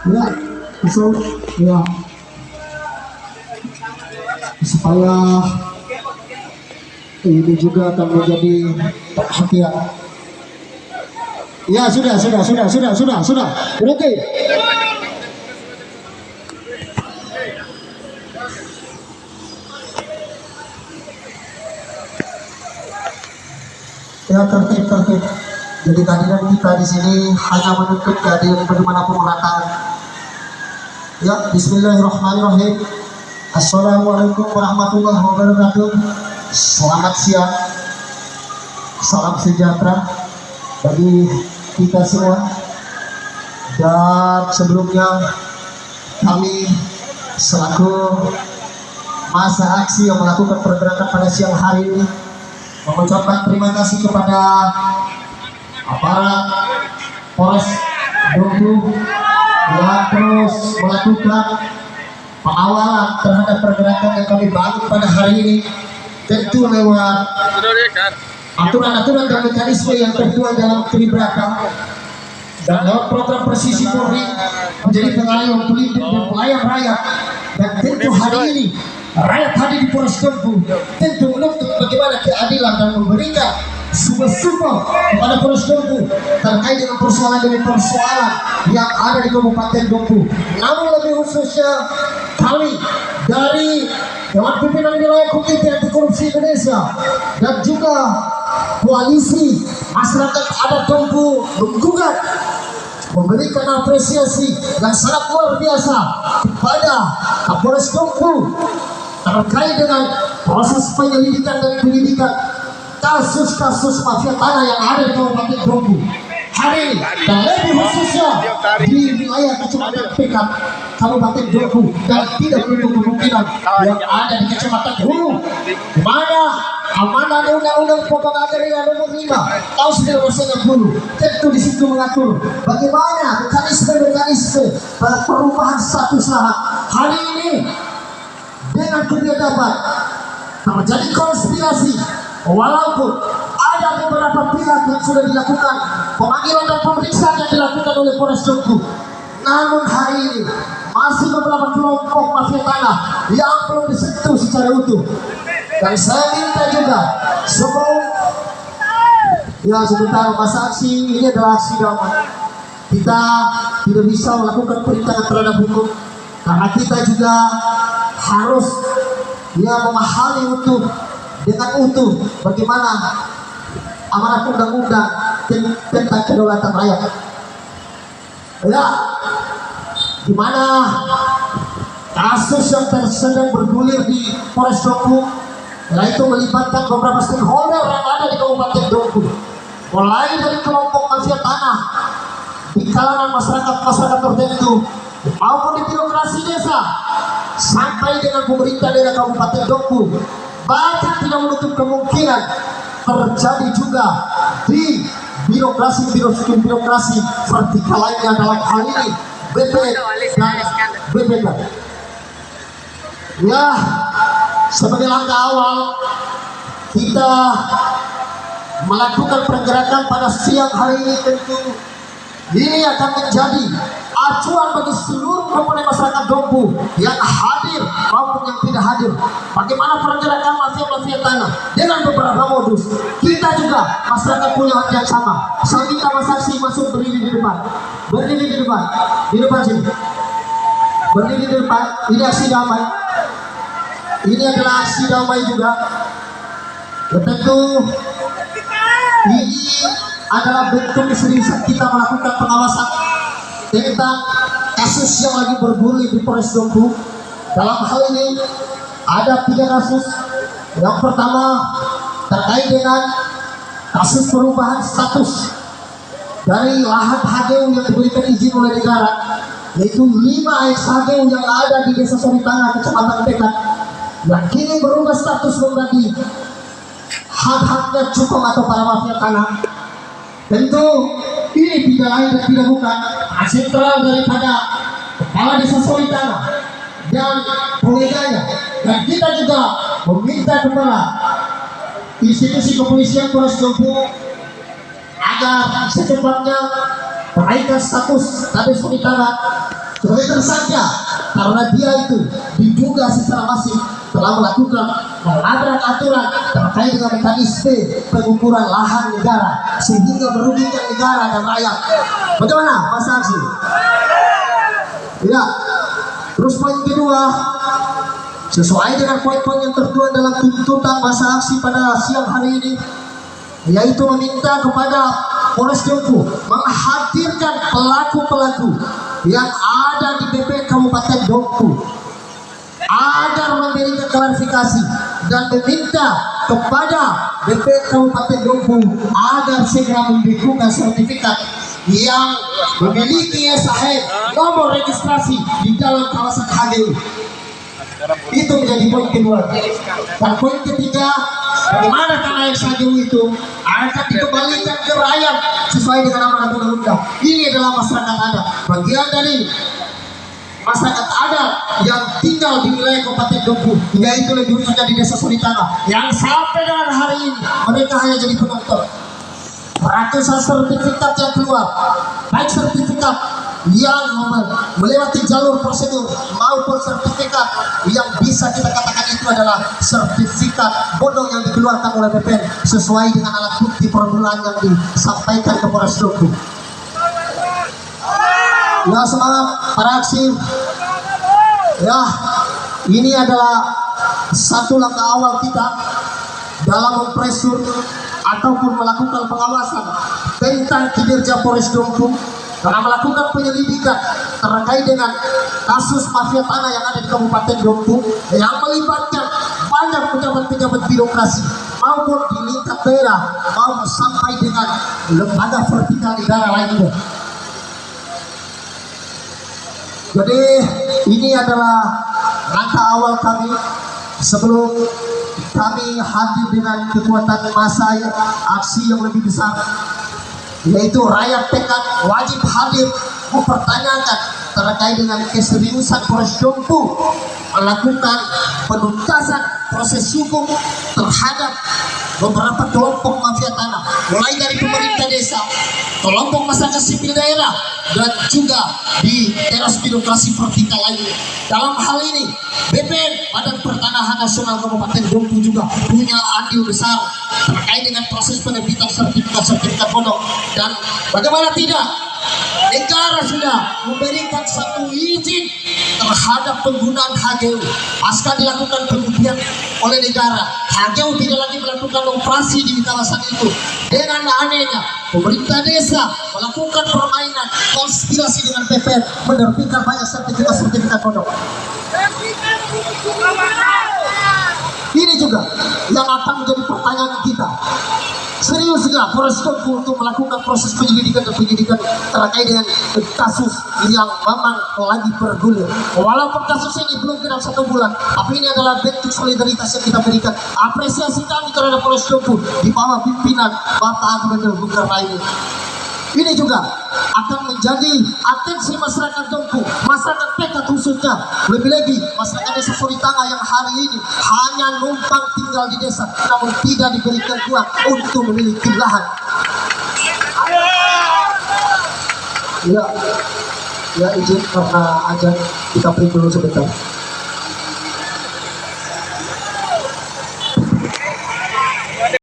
Ya, so, ya, supaya ini juga akan menjadi perhatian. Ya, sudah. Berhenti. Ya, tertib. Jadi kehadiran kita di sini hanya menuntut kehadiran bagaimanapun merata. Ya, Bismillahirrahmanirrahim. Assalamualaikum warahmatullahi wabarakatuh. Selamat siang, salam sejahtera bagi kita semua. Dan sebelumnya kami selaku masa aksi yang melakukan pergerakan pada siang hari ini mengucapkan terima kasih kepada aparat Polres Dompu yang terus melakukan pengawalan terhadap pergerakan yang kami bangun pada hari ini, tentu lewat aturan-aturan dan mekanisme yang tertuang dalam Tribraka dan lewat program Presisi Polri menjadi pengayom, pelindung dan pelayan rakyat. Dan tentu hari ini rakyat hadir di Polres Dompu tentu menuntut bagaimana keadilan dan memberikan support kepada Polres Dompu terkait dengan persoalan yang ada di Kabupaten Dompu. Namun lebih khususnya kami dari Dewan Pimpinan Wilayah Komite Anti Korupsi Indonesia dan juga Koalisi Masyarakat Adat Dompu menggugat memberikan apresiasi yang sangat luar biasa kepada Kapolres Dompu terkait dengan proses penyelidikan dan penyidikan kasus-kasus mafia tanah yang ada di Kabupaten Dompu hari ini, dan lebih khususnya di wilayah Kecamatan Pekat Kabupaten Dompu, dan tidak menutup kemungkinan yang ada di Kecamatan Hulu, di mana amanah Undang-Undang Pokok Agraria Nomor 5 tahun 1990 tentu di situ mengatur bagaimana mekanisme perubahan status lahan. Hari ini dengan kebiadaban terjadi konspirasi, walaupun ada beberapa pihak yang sudah dilakukan pemanggilan dan pemeriksaan yang dilakukan oleh Polres Dompu, namun hari ini masih beberapa kelompok mafia tanah yang belum disentuh secara utuh. Dan saya minta juga sebelum sebentar, masa aksi ini adalah aksi damai. Kita tidak bisa melakukan perintangan terhadap hukum karena kita juga harus memahami dengan utuh bagaimana amanat undang-undang tentang kedaulatan rakyat. Ya, di mana kasus yang sedang bergulir di Polres Dompu, yaitu melibatkan beberapa stakeholder yang ada di Kabupaten Dompu, mulai dari kelompok mafia tanah di kalangan masyarakat tertentu maupun di birokrasi desa sampai dengan pemerintah daerah Kabupaten Dompu. Bahkan tidak menutup kemungkinan terjadi juga di birokrasi vertikal lainnya, dalam hal ini BP dan BPK. Ya, sebagai langkah awal kita melakukan pergerakan pada siang hari ini, tentu ini akan menjadi acuan bagi seluruh komponen masyarakat Dompu yang hadir maupun yang tidak hadir. Bagaimana pergerakan mafia tanah dengan beberapa modus. Kita juga masyarakat punya hak yang sama. Saya minta Mas Saksi masuk berdiri di depan. Di depan sini. Berdiri di depan. Ini aksi damai. Ini adalah aksi damai juga. Ya, tentu ini adalah bentuk keseriusan kita melakukan pengawasan tentang kasus yang lagi bergulir di Polres Dompu. Dalam hal ini ada 3 kasus. Yang pertama terkait dengan kasus perubahan status dari lahan HGU yang diberikan izin oleh negara, yaitu 5 HGU yang ada di Desa Soritanga, Kecamatan Pekat, yang kini berubah status menjadi hak-haknya cukong atau para mafia tanah. Tentu ini tidak lain dan tidak bukan sentral daripada kepala Desa Soritanga dan pengeganya. Dan kita juga meminta kepada institusi kepolisian Polres Dompu agar secepatnya menaikkan status Desa Soritanga sebagai tersangka karena dia itu diduga secara masif telah melakukan melanggar aturan terkait dengan mekanisme pengukuran lahan negara sehingga merugikan negara dan rakyat. Bagaimana Mas Aksi? Ya, terus poin kedua, sesuai dengan poin-poin yang tertuang dalam tuntutan masa aksi pada siang hari ini, yaitu meminta kepada Polres Dompu menghadirkan pelaku-pelaku yang ada di BP Kabupaten Dompu agar memberikan klarifikasi dan meminta kepada BP Kabupaten Dompu agar segera memberikan sertifikat yang memiliki SHM nomor registrasi di dalam kawasan HGU. Itu menjadi poin kedua. Dan poin ketiga, bagaimana tanah SHGU itu akan dikembalikan ke rakyat sesuai dengan amanat undang-undang. Ini adalah masyarakat adat, bagian dari masyarakat adat yang tinggal di wilayah Kabupaten Dompu, yaitu lebih khususnya di Desa Solitana, yang sampai dengan hari ini mereka hanya jadi penonton. Ratusan sertifikat yang keluar, baik sertifikat yang melewati jalur prosedur maupun sertifikat yang bisa kita katakan itu adalah sertifikat bodong yang dikeluarkan oleh BPN sesuai dengan alat bukti permulaan yang disampaikan ke Polres Dompu. Ya, semangat para aksi. Ya, ini adalah satu langkah awal kita dalam mempresur ataupun melakukan pengawasan tentang kinerja Polres Dompu dalam melakukan penyelidikan terkait dengan kasus mafia tanah yang ada di Kabupaten Dompu yang melibatkan banyak pejabat-pejabat birokrasi maupun di lingkap daerah maupun sampai dengan lembaga vertikal negara lainnya. Jadi ini adalah langkah awal kami sebelum kami hadir dengan kekuatan massa aksi yang lebih besar, yaitu rakyat tekad wajib hadir mempertanyakan terkait dengan keseriusan Polres Dompu melakukan penuntasan proses hukum terhadap beberapa kelompok mafia tanah, mulai dari pemerintah desa, kelompok masyarakat sipil daerah, dan juga di teras birokrasi vertikal lainnya. Dalam hal ini, BPN Badan Pertanahan Nasional Kabupaten Dompu juga punya andil besar terkait dengan proses penerbitan sertifikat bodong. Dan bagaimana tidak, negara sudah memberikan satu izin terhadap penggunaan HGU. Pasca dilakukan pembuktian oleh negara, HGU tidak lagi melakukan operasi di kawasan itu. Dengan anehnya, pemerintah desa melakukan permainan konspirasi dengan BPN, menerbitkan banyak sertifikat bodong. Ini juga yang akan menjadi pertanyaan kita. Serius nggak Polres Dompu untuk melakukan proses penyelidikan terkait dengan kasus yang memang lagi bergulir? Walaupun kasus ini belum genap 1 bulan, tapi ini adalah bentuk solidaritas yang kita berikan. Apresiasi kami terhadap Polres Dompu di bawah pimpinan Bapak Akbar Bung Karno ini. Ini juga akan menjadi atensi masyarakat Dompu, masyarakat tekad khususnya, lebih-lebih masyarakat Desa Solitana yang hari ini hanya numpang tinggal di desa namun tidak diberikan uang untuk memiliki lahan. Ya izin karena ajan kita break dulu sebentar.